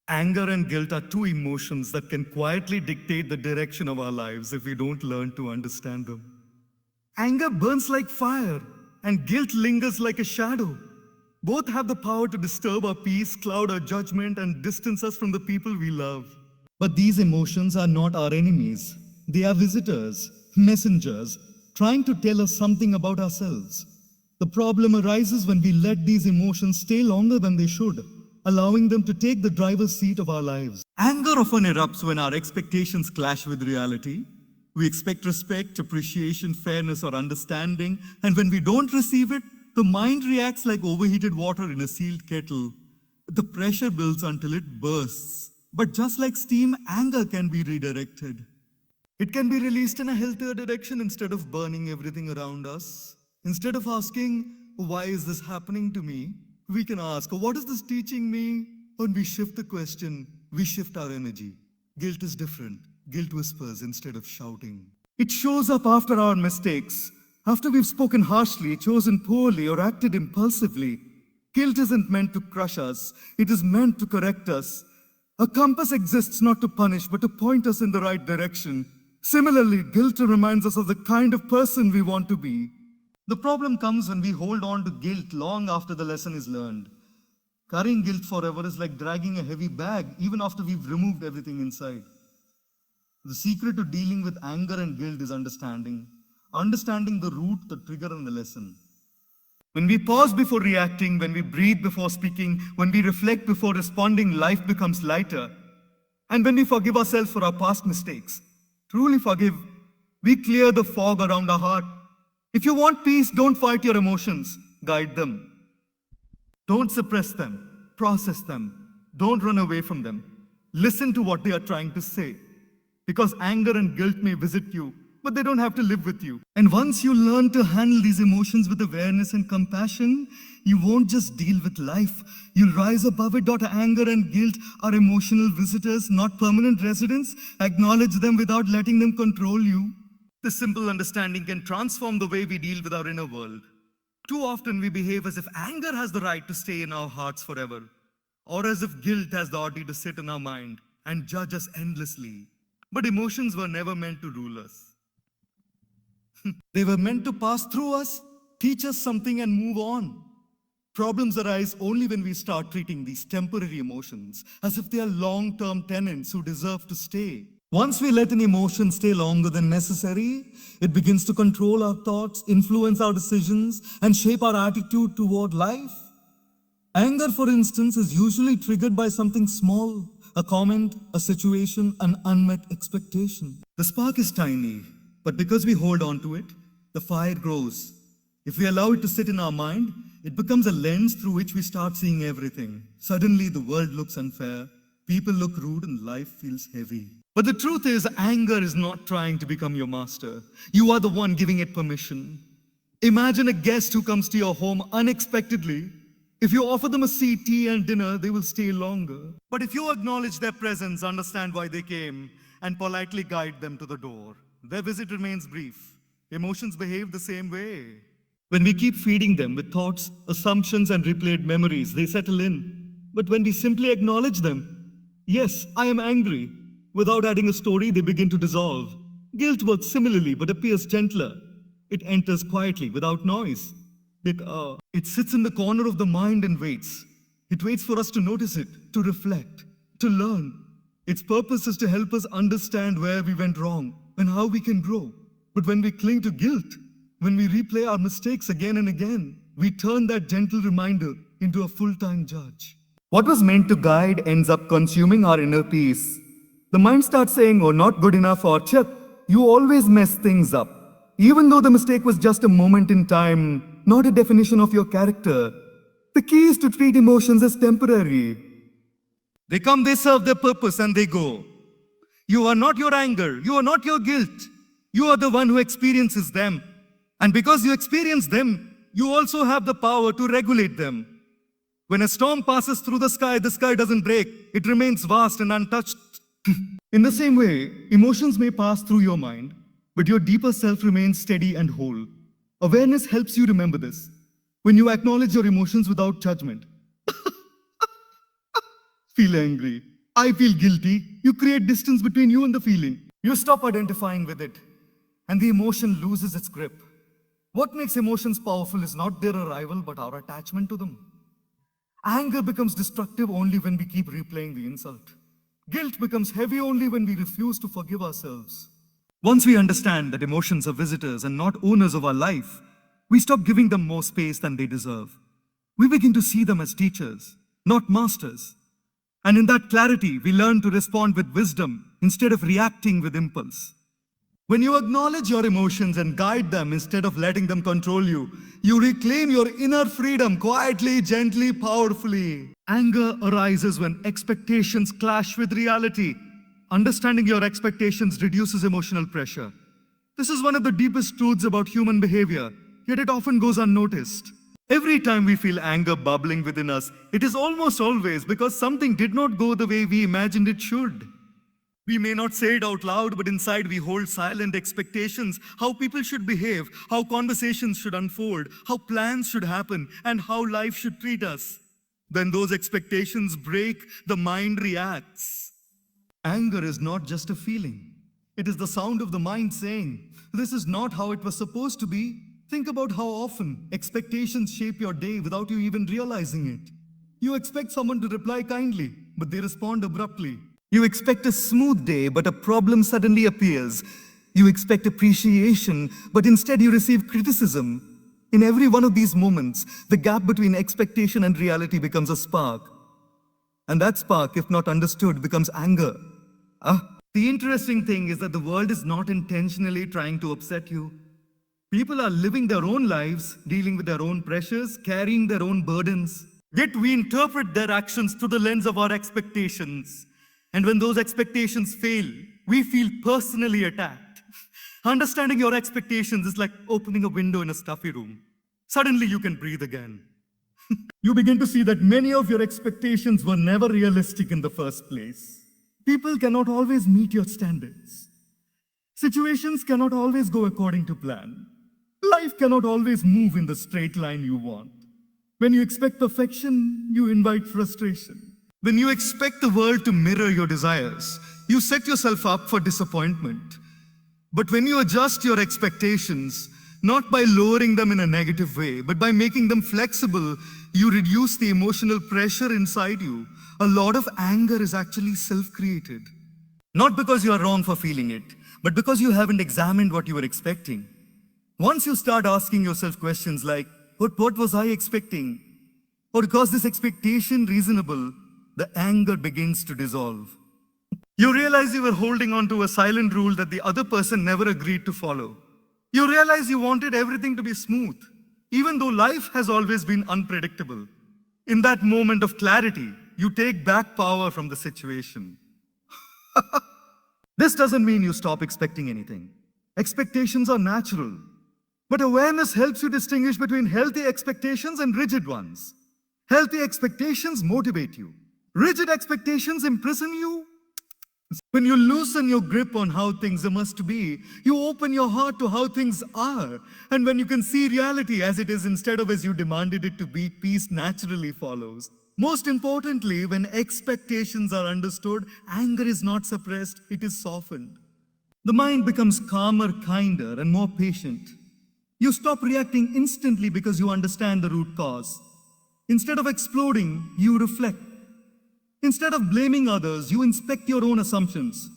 Anger and guilt are two emotions that can quietly dictate the direction of our lives if we don't learn to understand them. Anger burns like fire, and guilt lingers like a shadow. Both have the power to disturb our peace, cloud our judgment, and distance us from the people we love. But these emotions are not our enemies. They are visitors, messengers, trying to tell us something about ourselves. The problem arises when we let these emotions stay longer than they should, allowing them to take the driver's seat of our lives. Anger often erupts when our expectations clash with reality. We expect respect, appreciation, fairness, or understanding, and when we don't receive it, the mind reacts like overheated water in a sealed kettle. The pressure builds until it bursts. But just like steam, anger can be redirected. It can be released in a healthier direction instead of burning everything around us. Instead of asking, why is this happening to me? We can ask, what is this teaching me? When we shift the question, we shift our energy. Guilt is different. Guilt whispers instead of shouting. It shows up after our mistakes. After we've spoken harshly, chosen poorly, or acted impulsively. Guilt isn't meant to crush us. It is meant to correct us. A compass exists not to punish, but to point us in the right direction. Similarly, guilt reminds us of the kind of person we want to be. The problem comes when we hold on to guilt long after the lesson is learned. Carrying guilt forever is like dragging a heavy bag even after we've removed everything inside. The secret to dealing with anger and guilt is understanding the root, the trigger, and the lesson. When we pause before reacting, when we breathe before speaking, when we reflect before responding, life becomes lighter. And when we forgive ourselves for our past mistakes, truly forgive, we clear the fog around our heart. If you want peace, don't fight your emotions, guide them. Don't suppress them, process them. Don't run away from them. Listen to what they are trying to say. Because anger and guilt may visit you, but they don't have to live with you. And once you learn to handle these emotions with awareness and compassion, you won't just deal with life. You'll rise above it. Anger and guilt are emotional visitors, not permanent residents. Acknowledge them without letting them control you. This simple understanding can transform the way we deal with our inner world. Too often we behave as if anger has the right to stay in our hearts forever, or as if guilt has the authority to sit in our mind and judge us endlessly. But emotions were never meant to rule us. They were meant to pass through us, teach us something, and move on. Problems arise only when we start treating these temporary emotions as if they are long-term tenants who deserve to stay. Once we let an emotion stay longer than necessary, it begins to control our thoughts, influence our decisions, and shape our attitude toward life. Anger, for instance, is usually triggered by something small, a comment, a situation, an unmet expectation. The spark is tiny, but because we hold on to it, the fire grows. If we allow it to sit in our mind, it becomes a lens through which we start seeing everything. Suddenly, the world looks unfair, people look rude, and life feels heavy. But the truth is, anger is not trying to become your master. You are the one giving it permission. Imagine a guest who comes to your home unexpectedly. If you offer them a seat, tea, and dinner, they will stay longer. But if you acknowledge their presence, understand why they came, and politely guide them to the door, their visit remains brief. Emotions behave the same way. When we keep feeding them with thoughts, assumptions, and replayed memories, they settle in. But when we simply acknowledge them, yes, I am angry, without adding a story, they begin to dissolve. Guilt works similarly, but appears gentler. It enters quietly, without noise. It sits in the corner of the mind and waits. It waits for us to notice it, to reflect, to learn. Its purpose is to help us understand where we went wrong and how we can grow. But when we cling to guilt, when we replay our mistakes again and again, we turn that gentle reminder into a full-time judge. What was meant to guide ends up consuming our inner peace. The mind starts saying, oh, not good enough, or Chip, you always mess things up. Even though the mistake was just a moment in time, not a definition of your character. The key is to treat emotions as temporary. They come, they serve their purpose, and they go. You are not your anger. You are not your guilt. You are the one who experiences them. And because you experience them, you also have the power to regulate them. When a storm passes through the sky doesn't break. It remains vast and untouched. In the same way, emotions may pass through your mind, but your deeper self remains steady and whole. Awareness helps you remember this. When you acknowledge your emotions without judgment, feel angry, I feel guilty. You create distance between you and the feeling. You stop identifying with it, and the emotion loses its grip. What makes emotions powerful is not their arrival, but our attachment to them. Anger becomes destructive only when we keep replaying the insult. Guilt becomes heavy only when we refuse to forgive ourselves. Once we understand that emotions are visitors and not owners of our life, we stop giving them more space than they deserve. We begin to see them as teachers, not masters. And in that clarity, we learn to respond with wisdom instead of reacting with impulse. When you acknowledge your emotions and guide them instead of letting them control you, you reclaim your inner freedom quietly, gently, powerfully. Anger arises when expectations clash with reality. Understanding your expectations reduces emotional pressure. This is one of the deepest truths about human behavior, yet it often goes unnoticed. Every time we feel anger bubbling within us, it is almost always because something did not go the way we imagined it should. We may not say it out loud, but inside we hold silent expectations, how people should behave, how conversations should unfold, how plans should happen, and how life should treat us. When those expectations break, the mind reacts. Anger is not just a feeling. It is the sound of the mind saying, "This is not how it was supposed to be." Think about how often expectations shape your day without you even realizing it. You expect someone to reply kindly, but they respond abruptly. You expect a smooth day, but a problem suddenly appears. You expect appreciation, but instead you receive criticism. In every one of these moments, the gap between expectation and reality becomes a spark. And that spark, if not understood, becomes anger. The interesting thing is that the world is not intentionally trying to upset you. People are living their own lives, dealing with their own pressures, carrying their own burdens. Yet we interpret their actions through the lens of our expectations. And when those expectations fail, we feel personally attacked. Understanding your expectations is like opening a window in a stuffy room. Suddenly you can breathe again. You begin to see that many of your expectations were never realistic in the first place. People cannot always meet your standards. Situations cannot always go according to plan. Life cannot always move in the straight line you want. When you expect perfection, you invite frustration. When you expect the world to mirror your desires, you set yourself up for disappointment. But when you adjust your expectations, not by lowering them in a negative way, but by making them flexible, you reduce the emotional pressure inside you. A lot of anger is actually self-created. Not because you are wrong for feeling it, but because you haven't examined what you were expecting. Once you start asking yourself questions like, what was I expecting? Or was this expectation reasonable? The anger begins to dissolve. You realize you were holding on to a silent rule that the other person never agreed to follow. You realize you wanted everything to be smooth, even though life has always been unpredictable. In that moment of clarity, you take back power from the situation. This doesn't mean you stop expecting anything. Expectations are natural. But awareness helps you distinguish between healthy expectations and rigid ones. Healthy expectations motivate you. Rigid expectations imprison you. When you loosen your grip on how things must be, you open your heart to how things are. And when you can see reality as it is instead of as you demanded it to be, peace naturally follows. Most importantly, when expectations are understood, anger is not suppressed, it is softened. The mind becomes calmer, kinder, and more patient. You stop reacting instantly because you understand the root cause. Instead of exploding, you reflect. Instead of blaming others, you inspect your own assumptions.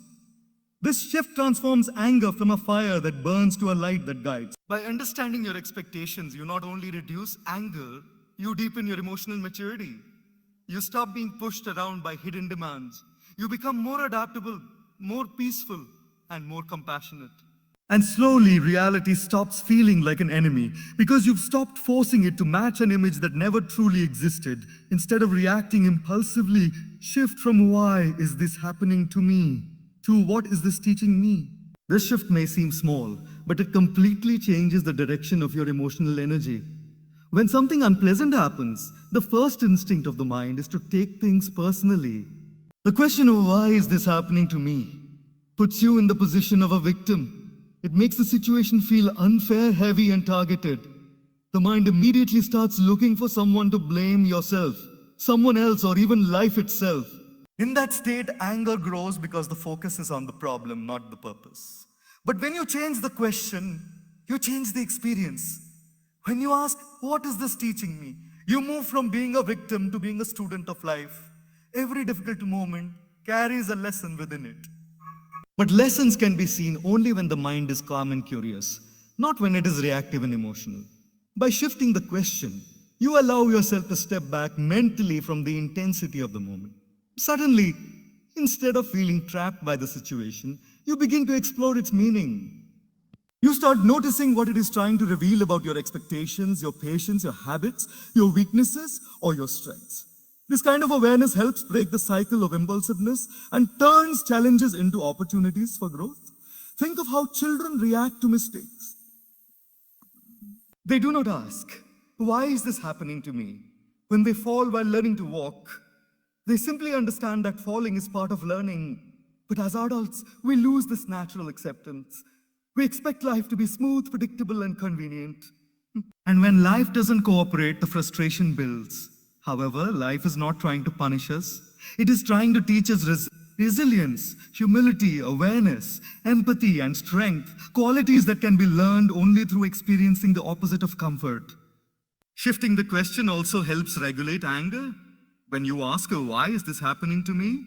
This shift transforms anger from a fire that burns to a light that guides. By understanding your expectations, you not only reduce anger, you deepen your emotional maturity. You stop being pushed around by hidden demands. You become more adaptable, more peaceful, and more compassionate. And slowly, reality stops feeling like an enemy because you've stopped forcing it to match an image that never truly existed. Instead of reacting impulsively, shift from "why is this happening to me" to "what is this teaching me?" This shift may seem small, but it completely changes the direction of your emotional energy. When something unpleasant happens, the first instinct of the mind is to take things personally. The question of "why is this happening to me?" puts you in the position of a victim. It makes the situation feel unfair, heavy, and targeted. The mind immediately starts looking for someone to blame: yourself, someone else, or even life itself. In that state, anger grows because the focus is on the problem, not the purpose. But when you change the question, you change the experience. When you ask, what is this teaching me? You move from being a victim to being a student of life. Every difficult moment carries a lesson within it. But lessons can be seen only when the mind is calm and curious, not when it is reactive and emotional. By shifting the question, you allow yourself to step back mentally from the intensity of the moment. Suddenly, instead of feeling trapped by the situation, you begin to explore its meaning. You start noticing what it is trying to reveal about your expectations, your patience, your habits, your weaknesses, or your strengths. This kind of awareness helps break the cycle of impulsiveness and turns challenges into opportunities for growth. Think of how children react to mistakes. They do not ask, why is this happening to me? When they fall while learning to walk, they simply understand that falling is part of learning. But as adults, we lose this natural acceptance. We expect life to be smooth, predictable, and convenient. And when life doesn't cooperate, the frustration builds. However, life is not trying to punish us. It is trying to teach us resilience, humility, awareness, empathy, and strength, qualities that can be learned only through experiencing the opposite of comfort. Shifting the question also helps regulate anger. When you ask, why is this happening to me?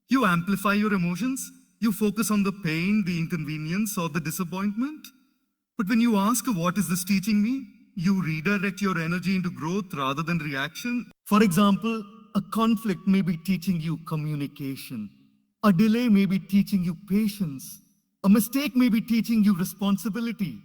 You amplify your emotions. You focus on the pain, the inconvenience, or the disappointment. But when you ask, what is this teaching me? You redirect your energy into growth rather than reaction. For example, a conflict may be teaching you communication. A delay may be teaching you patience. A mistake may be teaching you responsibility.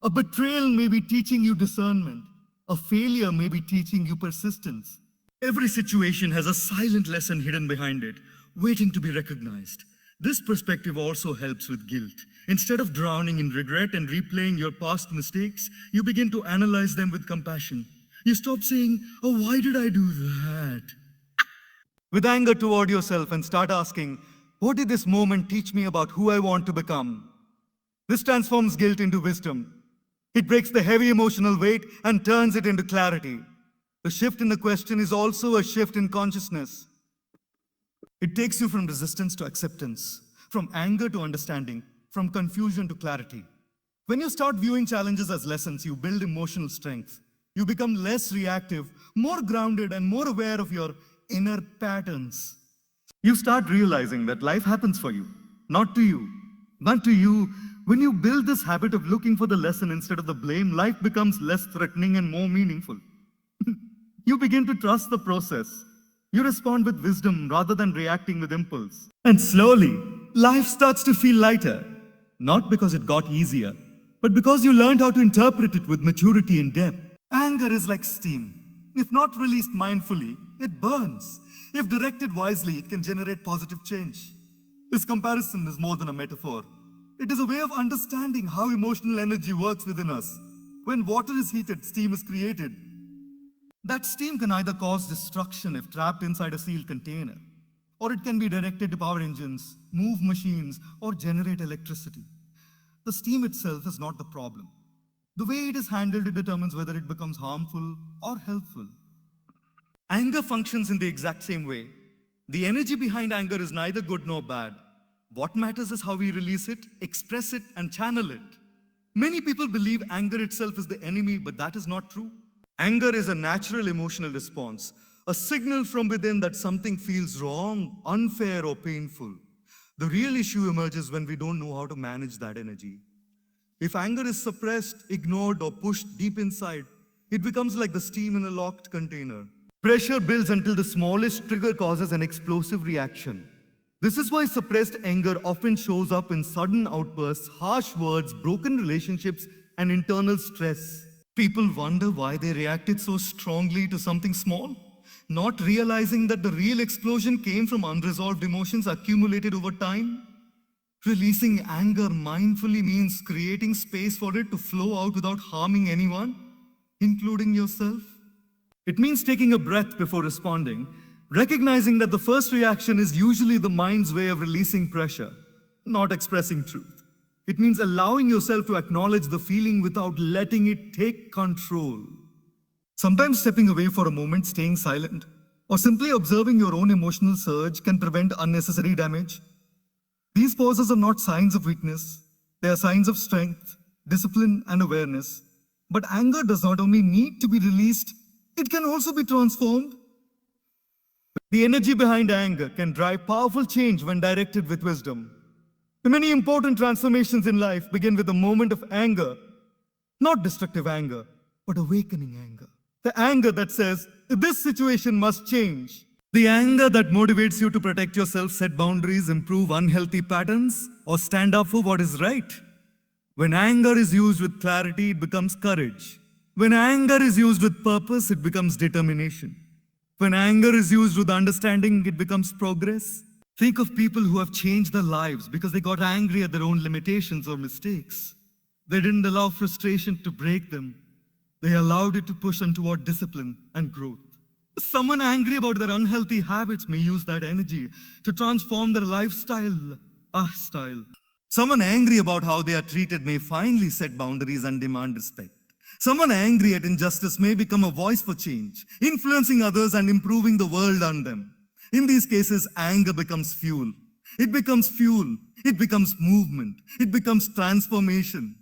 A betrayal may be teaching you discernment. A failure may be teaching you persistence. Every situation has a silent lesson hidden behind it, waiting to be recognized. This perspective also helps with guilt. Instead of drowning in regret and replaying your past mistakes, you begin to analyze them with compassion. You stop saying, oh, why did I do that? With anger toward yourself and start asking, what did this moment teach me about who I want to become? This transforms guilt into wisdom. It breaks the heavy emotional weight and turns it into clarity. The shift in the question is also a shift in consciousness. It takes you from resistance to acceptance, from anger to understanding, from confusion to clarity. When you start viewing challenges as lessons, you build emotional strength. You become less reactive, more grounded, and more aware of your inner patterns. You start realizing that life happens for you, not to you. But to you, when you build this habit of looking for the lesson instead of the blame, life becomes less threatening and more meaningful. You begin to trust the process. You respond with wisdom rather than reacting with impulse. And slowly, life starts to feel lighter. Not because it got easier, but because you learned how to interpret it with maturity and depth. Anger is like steam. If not released mindfully, it burns. If directed wisely, it can generate positive change. This comparison is more than a metaphor. It is a way of understanding how emotional energy works within us. When water is heated, steam is created. That steam can either cause destruction if trapped inside a sealed container, or it can be directed to power engines, move machines, or generate electricity. The steam itself is not the problem. The way it is handled determines whether it becomes harmful or helpful. Anger functions in the exact same way. The energy behind anger is neither good nor bad. What matters is how we release it, express it, and channel it. Many people believe anger itself is the enemy, but that is not true. Anger is a natural emotional response, a signal from within that something feels wrong, unfair, or painful. The real issue emerges when we don't know how to manage that energy. If anger is suppressed, ignored, or pushed deep inside, it becomes like the steam in a locked container. Pressure builds until the smallest trigger causes an explosive reaction. This is why suppressed anger often shows up in sudden outbursts, harsh words, broken relationships, and internal stress. People wonder why they reacted so strongly to something small, not realizing that the real explosion came from unresolved emotions accumulated over time. Releasing anger mindfully means creating space for it to flow out without harming anyone, including yourself. It means taking a breath before responding, recognizing that the first reaction is usually the mind's way of releasing pressure, not expressing truth. It means allowing yourself to acknowledge the feeling without letting it take control. Sometimes stepping away for a moment, staying silent, or simply observing your own emotional surge can prevent unnecessary damage. These pauses are not signs of weakness, they are signs of strength, discipline, and awareness. But anger does not only need to be released, it can also be transformed. The energy behind anger can drive powerful change when directed with wisdom. Many important transformations in life begin with a moment of anger, not destructive anger, but awakening anger. The anger that says, this situation must change. The anger that motivates you to protect yourself, set boundaries, improve unhealthy patterns, or stand up for what is right. When anger is used with clarity, it becomes courage. When anger is used with purpose, it becomes determination. When anger is used with understanding, it becomes progress. Think of people who have changed their lives because they got angry at their own limitations or mistakes. They didn't allow frustration to break them. They allowed it to push them toward discipline and growth. Someone angry about their unhealthy habits may use that energy to transform their lifestyle. Someone angry about how they are treated may finally set boundaries and demand respect. Someone angry at injustice may become a voice for change, influencing others and improving the world on them. In these cases, anger becomes fuel. It becomes fuel. It becomes movement. It becomes transformation.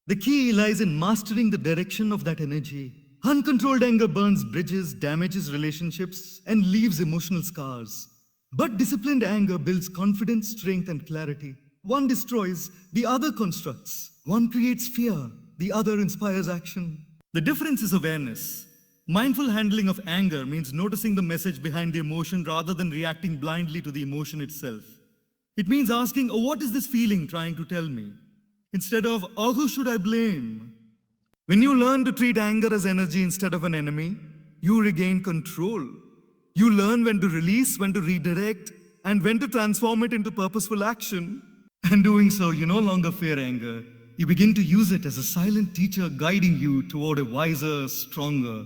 The key lies in mastering the direction of that energy. Uncontrolled anger burns bridges, damages relationships, and leaves emotional scars. But disciplined anger builds confidence, strength, and clarity. One destroys, the other constructs. One creates fear, the other inspires action. The difference is awareness. Mindful handling of anger means noticing the message behind the emotion rather than reacting blindly to the emotion itself. It means asking, oh, what is this feeling trying to tell me? Instead of, oh, who should I blame? When you learn to treat anger as energy instead of an enemy, you regain control. You learn when to release, when to redirect, and when to transform it into purposeful action. And doing so, you no longer fear anger. You begin to use it as a silent teacher guiding you toward a wiser, stronger,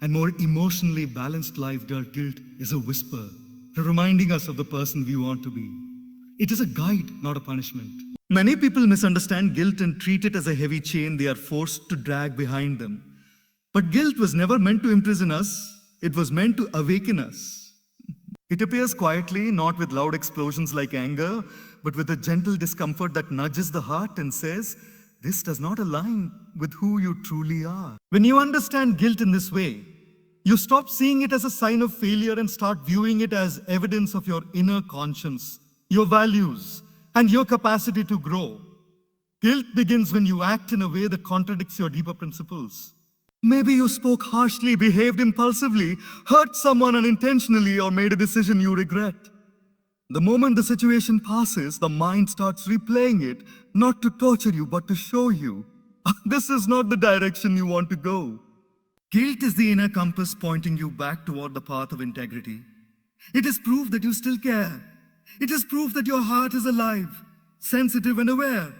and more emotionally balanced life where guilt is a whisper, reminding us of the person we want to be. It is a guide, not a punishment. Many people misunderstand guilt and treat it as a heavy chain they are forced to drag behind them. But guilt was never meant to imprison us. It was meant to awaken us. It appears quietly, not with loud explosions like anger, but with a gentle discomfort that nudges the heart and says, this does not align with who you truly are. When you understand guilt in this way, you stop seeing it as a sign of failure and start viewing it as evidence of your inner conscience, your values, and your capacity to grow. Guilt begins when you act in a way that contradicts your deeper principles. Maybe you spoke harshly, behaved impulsively, hurt someone unintentionally, or made a decision you regret. The moment the situation passes, the mind starts replaying it, not to torture you, but to show you, this is not the direction you want to go. Guilt is the inner compass pointing you back toward the path of integrity. It is proof that you still care. It is proof that your heart is alive, sensitive and aware.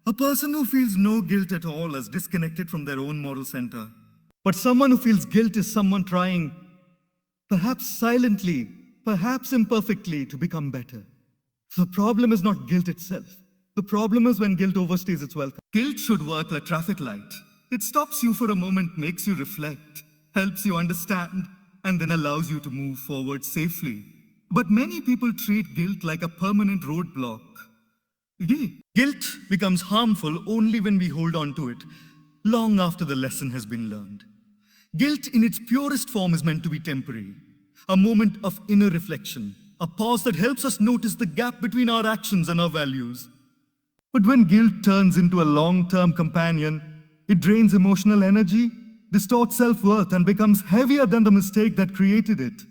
A person who feels no guilt at all is disconnected from their own moral center. But someone who feels guilt is someone trying, perhaps silently, perhaps imperfectly, to become better. The problem is not guilt itself. The problem is when guilt overstays its welcome. Guilt should work like a traffic light. It stops you for a moment, makes you reflect, helps you understand, and then allows you to move forward safely. But many people treat guilt like a permanent roadblock. Guilt becomes harmful only when we hold on to it, long after the lesson has been learned. Guilt in its purest form is meant to be temporary, a moment of inner reflection, a pause that helps us notice the gap between our actions and our values. But when guilt turns into a long-term companion, it drains emotional energy, distorts self-worth, and becomes heavier than the mistake that created it.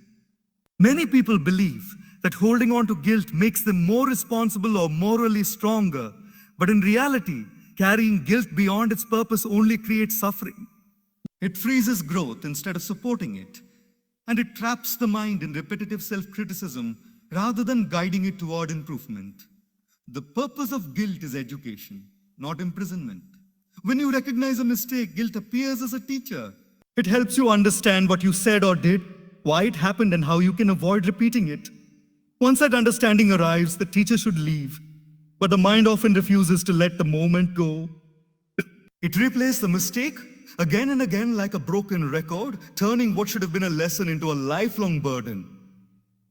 Many people believe that holding on to guilt makes them more responsible or morally stronger, but in reality, carrying guilt beyond its purpose only creates suffering. It freezes growth instead of supporting it, and it traps the mind in repetitive self-criticism rather than guiding it toward improvement. The purpose of guilt is education, not imprisonment. When you recognize a mistake, guilt appears as a teacher. It helps you understand what you said or did, why it happened, and how you can avoid repeating it. Once that understanding arrives, the teacher should leave, but the mind often refuses to let the moment go. It replays the mistake again and again like a broken record, turning what should have been a lesson into a lifelong burden.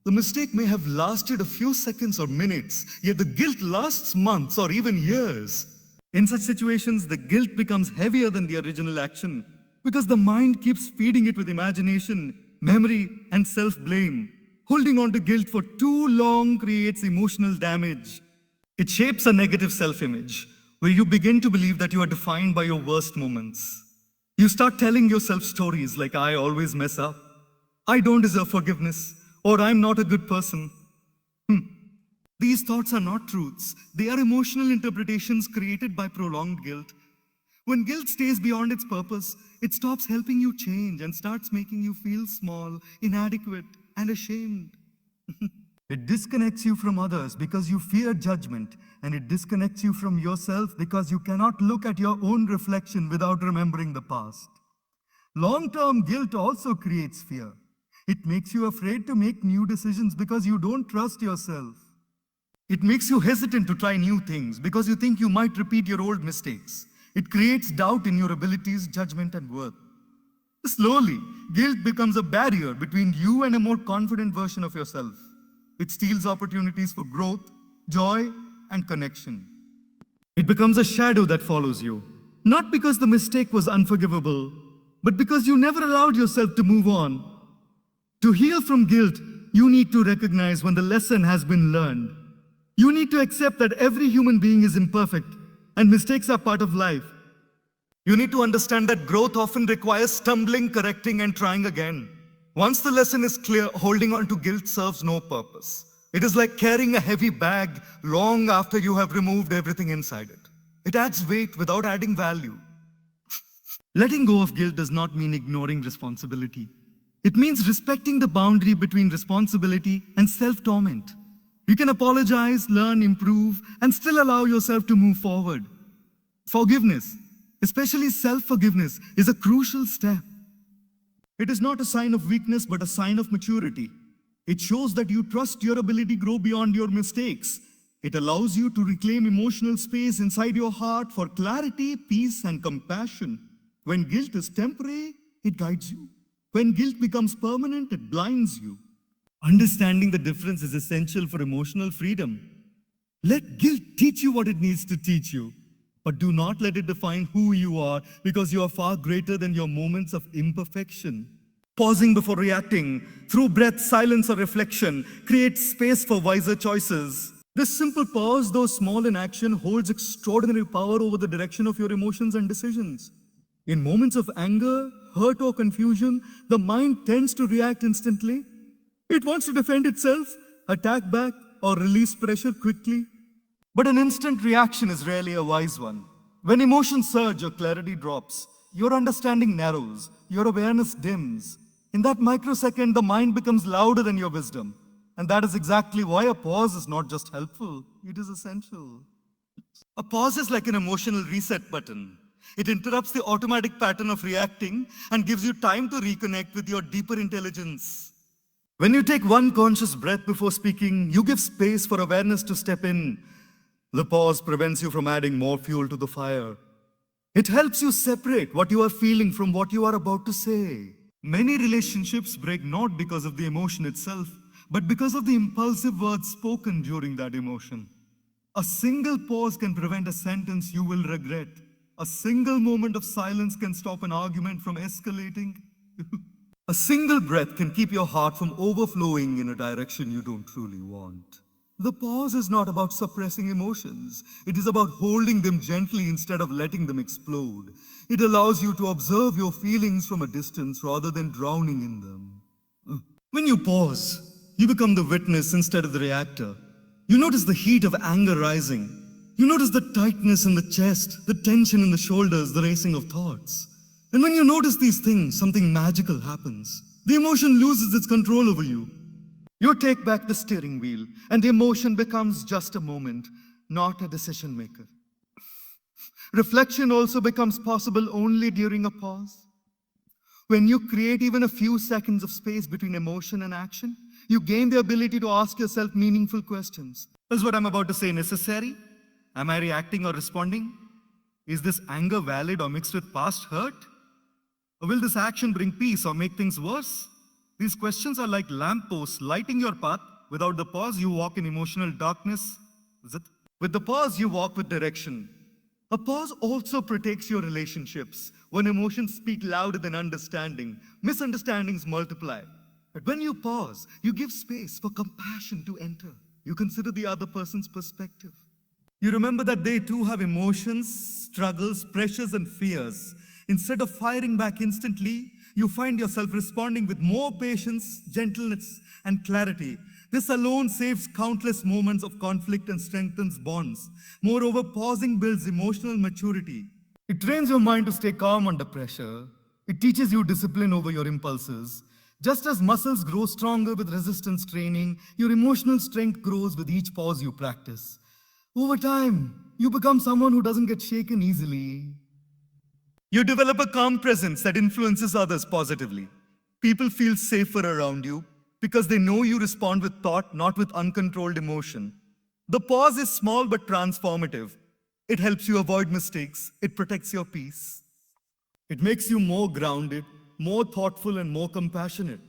The mistake may have lasted a few seconds or minutes, yet the guilt lasts months or even years. In such situations, the guilt becomes heavier than the original action because the mind keeps feeding it with imagination, memory, and self-blame. Holding on to guilt for too long creates emotional damage. It shapes a negative self-image where you begin to believe that you are defined by your worst moments. You start telling yourself stories like, I always mess up, I don't deserve forgiveness, or I'm not a good person. These thoughts are not truths. They are emotional interpretations created by prolonged guilt. When guilt stays beyond its purpose, it stops helping you change and starts making you feel small, inadequate, and ashamed. It disconnects you from others because you fear judgment, and it disconnects you from yourself because you cannot look at your own reflection without remembering the past. Long-term guilt also creates fear. It makes you afraid to make new decisions because you don't trust yourself. It makes you hesitant to try new things because you think you might repeat your old mistakes. It creates doubt in your abilities, judgment, and worth. Slowly, guilt becomes a barrier between you and a more confident version of yourself. It steals opportunities for growth, joy, and connection. It becomes a shadow that follows you, not because the mistake was unforgivable, but because you never allowed yourself to move on. To heal from guilt, you need to recognize when the lesson has been learned. You need to accept that every human being is imperfect and mistakes are part of life. You need to understand that growth often requires stumbling, correcting, and trying again. Once the lesson is clear, holding on to guilt serves no purpose. It is like carrying a heavy bag long after you have removed everything inside it. It adds weight without adding value. Letting go of guilt does not mean ignoring responsibility. It means respecting the boundary between responsibility and self-torment. You can apologize, learn, improve, and still allow yourself to move forward. Forgiveness, especially self-forgiveness, is a crucial step. It is not a sign of weakness, but a sign of maturity. It shows that you trust your ability to grow beyond your mistakes. It allows you to reclaim emotional space inside your heart for clarity, peace, and compassion. When guilt is temporary, it guides you. When guilt becomes permanent, it blinds you. Understanding the difference is essential for emotional freedom. Let guilt teach you what it needs to teach you, but do not let it define who you are because you are far greater than your moments of imperfection. Pausing before reacting, through breath, silence, or reflection, creates space for wiser choices. This simple pause, though small in action, holds extraordinary power over the direction of your emotions and decisions. In moments of anger, hurt, or confusion, the mind tends to react instantly. It wants to defend itself, attack back, or release pressure quickly. But an instant reaction is rarely a wise one. When emotions surge or clarity drops, your understanding narrows, your awareness dims. In that microsecond, the mind becomes louder than your wisdom. And that is exactly why a pause is not just helpful, it is essential. A pause is like an emotional reset button. It interrupts the automatic pattern of reacting and gives you time to reconnect with your deeper intelligence. When you take one conscious breath before speaking, you give space for awareness to step in. The pause prevents you from adding more fuel to the fire. It helps you separate what you are feeling from what you are about to say. Many relationships break not because of the emotion itself, but because of the impulsive words spoken during that emotion. A single pause can prevent a sentence you will regret. A single moment of silence can stop an argument from escalating. A single breath can keep your heart from overflowing in a direction you don't truly want. The pause is not about suppressing emotions. It is about holding them gently instead of letting them explode. It allows you to observe your feelings from a distance rather than drowning in them. When you pause, you become the witness instead of the reactor. You notice the heat of anger rising. You notice the tightness in the chest, the tension in the shoulders, the racing of thoughts. And when you notice these things, something magical happens. The emotion loses its control over you. You take back the steering wheel, and the emotion becomes just a moment, not a decision maker. Reflection also becomes possible only during a pause. When you create even a few seconds of space between emotion and action, you gain the ability to ask yourself meaningful questions. Is what I'm about to say necessary? Am I reacting or responding? Is this anger valid or mixed with past hurt? Will this action bring peace or make things worse? These questions are like lampposts lighting your path. Without the pause, you walk in emotional darkness. Is it? With the pause, you walk with direction. A pause also protects your relationships. When emotions speak louder than understanding, misunderstandings multiply. But when you pause, you give space for compassion to enter. You consider the other person's perspective. You remember that they too have emotions, struggles, pressures, and fears. Instead of firing back instantly, you find yourself responding with more patience, gentleness, and clarity. This alone saves countless moments of conflict and strengthens bonds. Moreover, pausing builds emotional maturity. It trains your mind to stay calm under pressure. It teaches you discipline over your impulses. Just as muscles grow stronger with resistance training, your emotional strength grows with each pause you practice. Over time, you become someone who doesn't get shaken easily. You develop a calm presence that influences others positively. People feel safer around you because they know you respond with thought, not with uncontrolled emotion. The pause is small but transformative. It helps you avoid mistakes. It protects your peace. It makes you more grounded, more thoughtful, and more compassionate.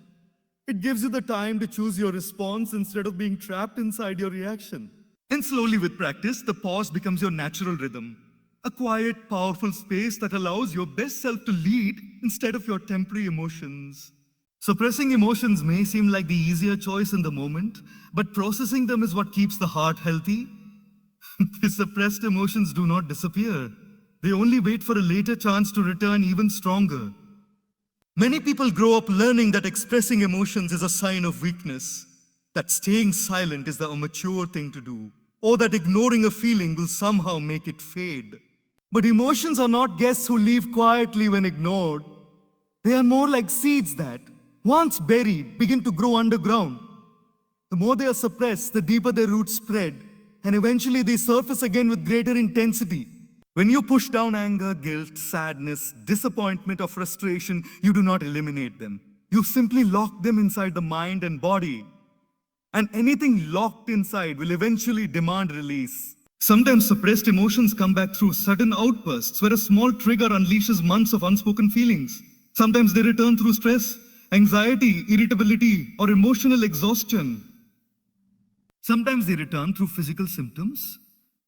It gives you the time to choose your response instead of being trapped inside your reaction. And slowly, with practice, the pause becomes your natural rhythm. A quiet, powerful space that allows your best self to lead instead of your temporary emotions. Suppressing emotions may seem like the easier choice in the moment, but processing them is what keeps the heart healthy. The suppressed emotions do not disappear. They only wait for a later chance to return even stronger. Many people grow up learning that expressing emotions is a sign of weakness, that staying silent is the mature thing to do, or that ignoring a feeling will somehow make it fade. But emotions are not guests who leave quietly when ignored. They are more like seeds that, once buried, begin to grow underground. The more they are suppressed, the deeper their roots spread, and eventually they surface again with greater intensity. When you push down anger, guilt, sadness, disappointment, or frustration, you do not eliminate them. You simply lock them inside the mind and body. And anything locked inside will eventually demand release. Sometimes suppressed emotions come back through sudden outbursts where a small trigger unleashes months of unspoken feelings. Sometimes they return through stress, anxiety, irritability, or emotional exhaustion. Sometimes they return through physical symptoms,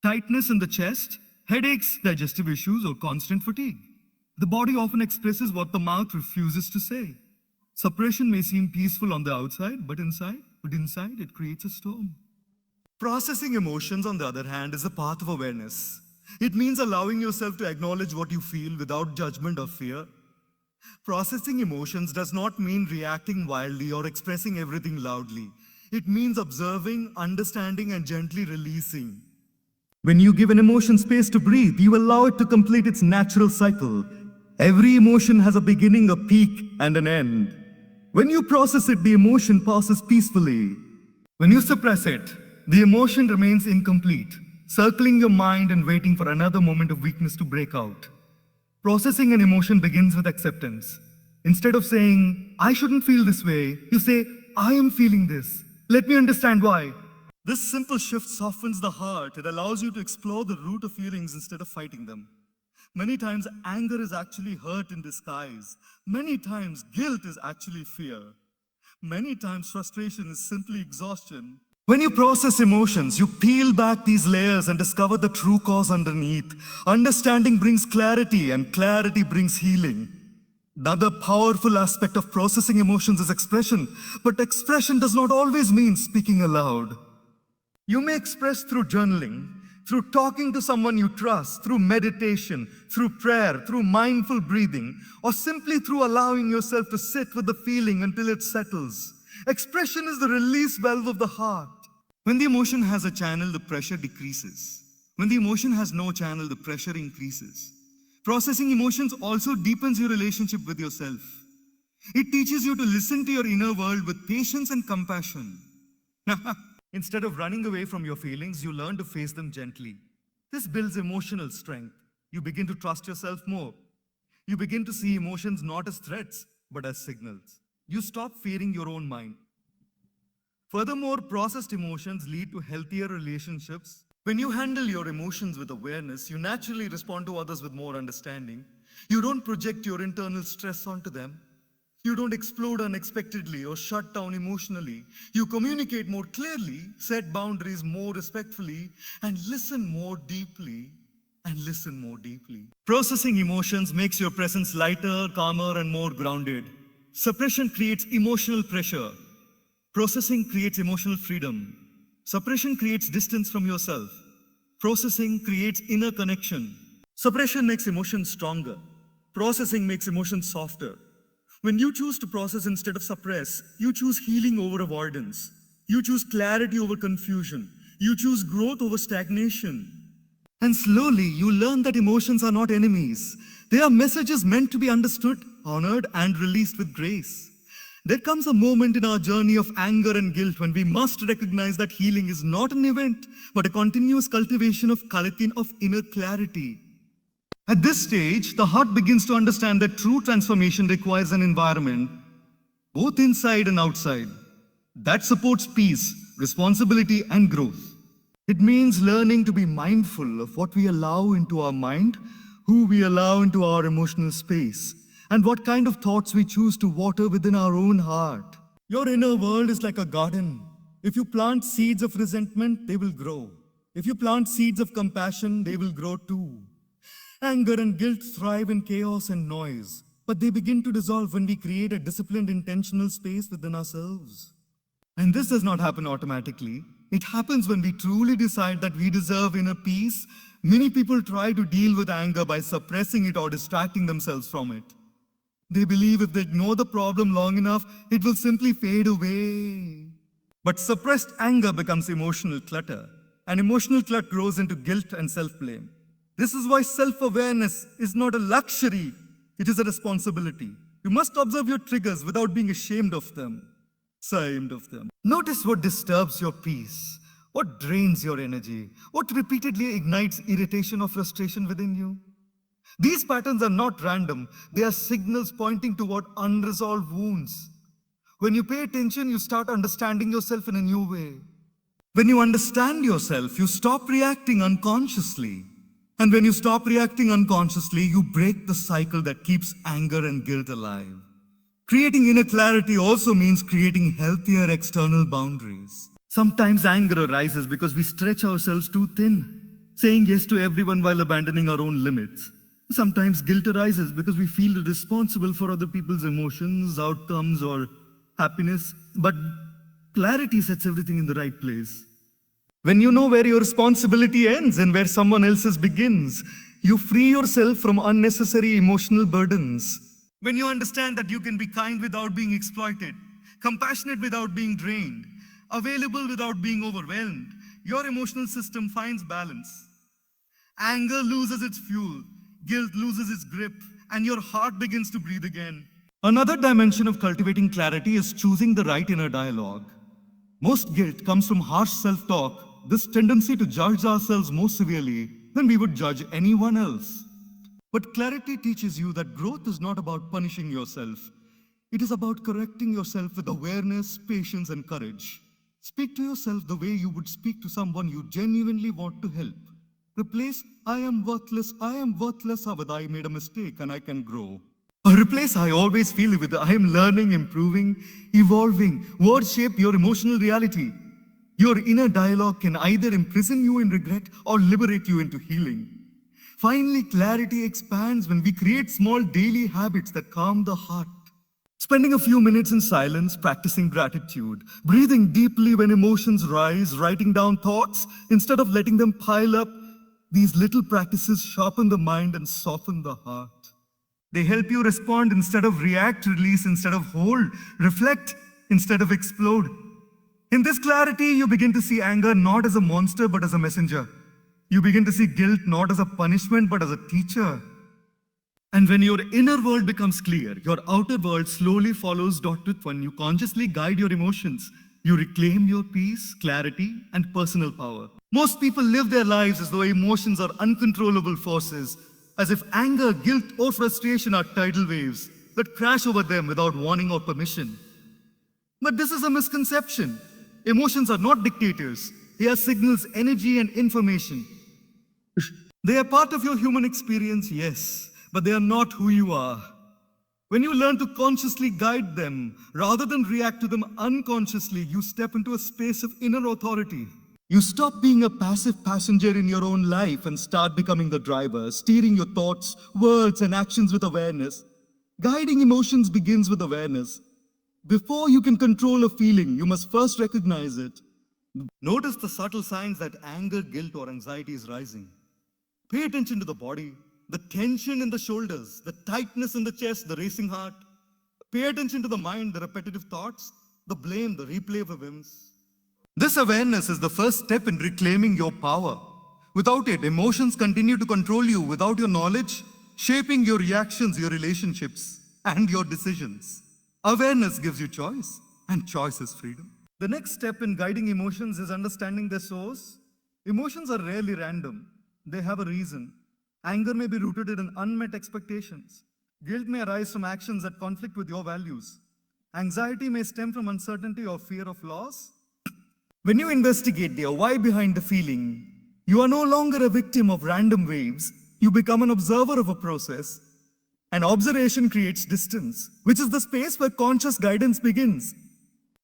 tightness in the chest, headaches, digestive issues, or constant fatigue. The body often expresses what the mouth refuses to say. Suppression may seem peaceful on the outside, but inside it creates a storm. Processing emotions, on the other hand, is a path of awareness. It means allowing yourself to acknowledge what you feel without judgment or fear. Processing emotions does not mean reacting wildly or expressing everything loudly. It means observing, understanding, and gently releasing. When you give an emotion space to breathe, you allow it to complete its natural cycle. Every emotion has a beginning, a peak, and an end. When you process it, the emotion passes peacefully. When you suppress it, the emotion remains incomplete, circling your mind and waiting for another moment of weakness to break out. Processing an emotion begins with acceptance. Instead of saying, I shouldn't feel this way, you say, I am feeling this. Let me understand why. This simple shift softens the heart. It allows you to explore the root of feelings instead of fighting them. Many times, anger is actually hurt in disguise. Many times, guilt is actually fear. Many times, frustration is simply exhaustion. When you process emotions, you peel back these layers and discover the true cause underneath. Understanding brings clarity, and clarity brings healing. Another powerful aspect of processing emotions is expression, but expression does not always mean speaking aloud. You may express through journaling, through talking to someone you trust, through meditation, through prayer, through mindful breathing, or simply through allowing yourself to sit with the feeling until it settles. Expression is the release valve of the heart. When the emotion has a channel, the pressure decreases. When the emotion has no channel, the pressure increases. Processing emotions also deepens your relationship with yourself. It teaches you to listen to your inner world with patience and compassion. Instead of running away from your feelings, you learn to face them gently. This builds emotional strength. You begin to trust yourself more. You begin to see emotions not as threats, but as signals. You stop fearing your own mind. Furthermore, processed emotions lead to healthier relationships. When you handle your emotions with awareness, you naturally respond to others with more understanding. You don't project your internal stress onto them. You don't explode unexpectedly or shut down emotionally. You communicate more clearly, set boundaries more respectfully, and listen more deeply. Processing emotions makes your presence lighter, calmer, and more grounded. Suppression creates emotional pressure. Processing creates emotional freedom. Suppression creates distance from yourself. Processing creates inner connection. Suppression makes emotions stronger. Processing makes emotions softer. When you choose to process instead of suppress, you choose healing over avoidance. You choose clarity over confusion. You choose growth over stagnation. And slowly, you learn that emotions are not enemies. They are messages meant to be understood, honored, and released with grace. There comes a moment in our journey of anger and guilt when we must recognize that healing is not an event, but a continuous cultivation of inner clarity. At this stage, the heart begins to understand that true transformation requires an environment, both inside and outside, that supports peace, responsibility, and growth. It means learning to be mindful of what we allow into our mind, who we allow into our emotional space, and what kind of thoughts we choose to water within our own heart. Your inner world is like a garden. If you plant seeds of resentment, they will grow. If you plant seeds of compassion, they will grow too. Anger and guilt thrive in chaos and noise, but they begin to dissolve when we create a disciplined, intentional space within ourselves. And this does not happen automatically. It happens when we truly decide that we deserve inner peace. Many people try to deal with anger by suppressing it or distracting themselves from it. They believe if they ignore the problem long enough, it will simply fade away. But suppressed anger becomes emotional clutter, and emotional clutter grows into guilt and self-blame. This is why self-awareness is not a luxury, it is a responsibility. You must observe your triggers without being ashamed of them. Notice what disturbs your peace, what drains your energy, what repeatedly ignites irritation or frustration within you. These patterns are not random, they are signals pointing toward unresolved wounds. When you pay attention, you start understanding yourself in a new way. When you understand yourself, you stop reacting unconsciously. And when you stop reacting unconsciously, you break the cycle that keeps anger and guilt alive. Creating inner clarity also means creating healthier external boundaries. Sometimes anger arises because we stretch ourselves too thin, saying yes to everyone while abandoning our own limits. Sometimes guilt arises because we feel responsible for other people's emotions, outcomes, or happiness. But clarity sets everything in the right place. When you know where your responsibility ends and where someone else's begins, you free yourself from unnecessary emotional burdens. When you understand that you can be kind without being exploited, compassionate without being drained, available without being overwhelmed, your emotional system finds balance. Anger loses its fuel, guilt loses its grip, and your heart begins to breathe again. Another dimension of cultivating clarity is choosing the right inner dialogue. Most guilt comes from harsh self-talk, this tendency to judge ourselves more severely than we would judge anyone else. But clarity teaches you that growth is not about punishing yourself. It is about correcting yourself with awareness, patience, and courage. Speak to yourself the way you would speak to someone you genuinely want to help. Replace I am worthless with I made a mistake and I can grow. Or replace I always feel with I am learning, improving, evolving. Words shape your emotional reality. Your inner dialogue can either imprison you in regret or liberate you into healing. Finally, clarity expands when we create small daily habits that calm the heart. Spending a few minutes in silence, practicing gratitude, breathing deeply when emotions rise, writing down thoughts instead of letting them pile up, these little practices sharpen the mind and soften the heart. They help you respond instead of react, release instead of hold, reflect instead of explode. In this clarity, you begin to see anger not as a monster but as a messenger. You begin to see guilt not as a punishment but as a teacher. And when your inner world becomes clear, your outer world slowly follows dot when you consciously guide your emotions. You reclaim your peace, clarity, and personal power. Most people live their lives as though emotions are uncontrollable forces, as if anger, guilt, or frustration are tidal waves that crash over them without warning or permission. But this is a misconception. Emotions are not dictators. They are signals, energy, and information. They are part of your human experience, yes, but they are not who you are. When you learn to consciously guide them rather than react to them unconsciously, you step into a space of inner authority. You stop being a passive passenger in your own life and start becoming the driver, steering your thoughts, words, and actions with awareness. Guiding emotions begins with awareness. Before you can control a feeling, you must first recognize it. Notice the subtle signs that anger, guilt, or anxiety is rising. Pay attention to the body, the tension in the shoulders, the tightness in the chest, the racing heart. Pay attention to the mind, the repetitive thoughts, the blame, the replay of whims. This awareness is the first step in reclaiming your power. Without it, emotions continue to control you without your knowledge, shaping your reactions, your relationships, and your decisions. Awareness gives you choice, and choice is freedom. The next step in guiding emotions is understanding their source. Emotions are rarely random. They have a reason. Anger may be rooted in unmet expectations. Guilt may arise from actions that conflict with your values. Anxiety may stem from uncertainty or fear of loss. When you investigate the why behind the feeling, you are no longer a victim of random waves. You become an observer of a process. And observation creates distance, which is the space where conscious guidance begins.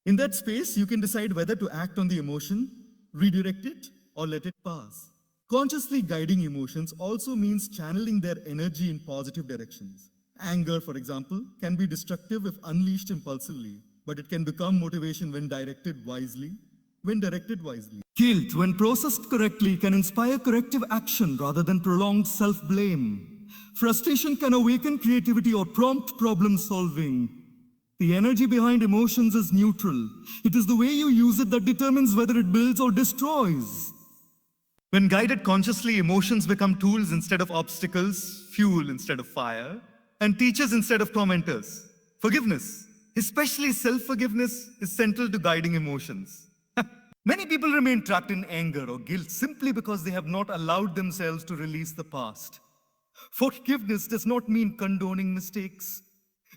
In that space, you can decide whether to act on the emotion, redirect it, or let it pass. Consciously guiding emotions also means channeling their energy in positive directions. Anger, for example, can be destructive if unleashed impulsively, but it can become motivation when directed wisely. Guilt, when processed correctly, can inspire corrective action rather than prolonged self-blame. Frustration can awaken creativity or prompt problem solving. The energy behind emotions is neutral. It is the way you use it that determines whether it builds or destroys. When guided consciously, emotions become tools instead of obstacles, fuel instead of fire, and teachers instead of tormentors. Forgiveness, especially self-forgiveness, is central to guiding emotions. Many people remain trapped in anger or guilt simply because they have not allowed themselves to release the past. Forgiveness does not mean condoning mistakes.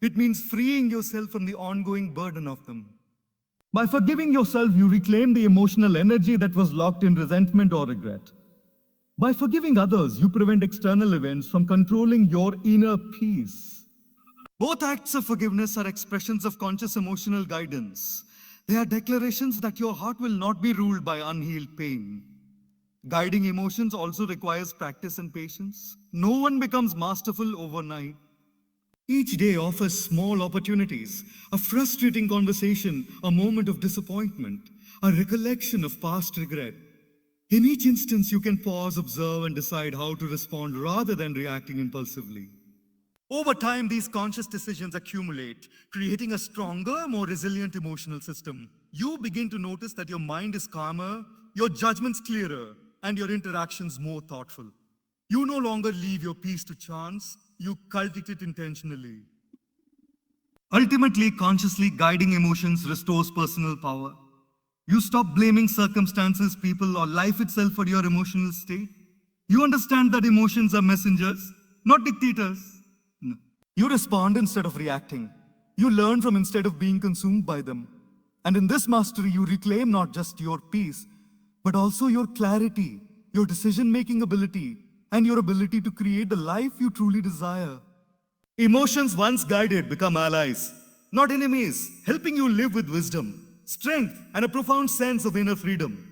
It means freeing yourself from the ongoing burden of them. By forgiving yourself, you reclaim the emotional energy that was locked in resentment or regret. By forgiving others, you prevent external events from controlling your inner peace. Both acts of forgiveness are expressions of conscious emotional guidance. They are declarations that your heart will not be ruled by unhealed pain. Guiding emotions also requires practice and patience. No one becomes masterful overnight. Each day offers small opportunities, a frustrating conversation, a moment of disappointment, a recollection of past regret. In each instance, you can pause, observe, and decide how to respond rather than reacting impulsively. Over time, these conscious decisions accumulate, creating a stronger, more resilient emotional system. You begin to notice that your mind is calmer, your judgments clearer, and your interactions more thoughtful. You no longer leave your peace to chance, you cultivate it intentionally. Ultimately, consciously guiding emotions restores personal power. You stop blaming circumstances, people, or life itself for your emotional state. You understand that emotions are messengers, not dictators. No. You respond instead of reacting. You learn from instead of being consumed by them. And in this mastery, you reclaim not just your peace, but also your clarity, your decision-making ability, and your ability to create the life you truly desire. Emotions once guided become allies, not enemies, helping you live with wisdom, strength, and a profound sense of inner freedom.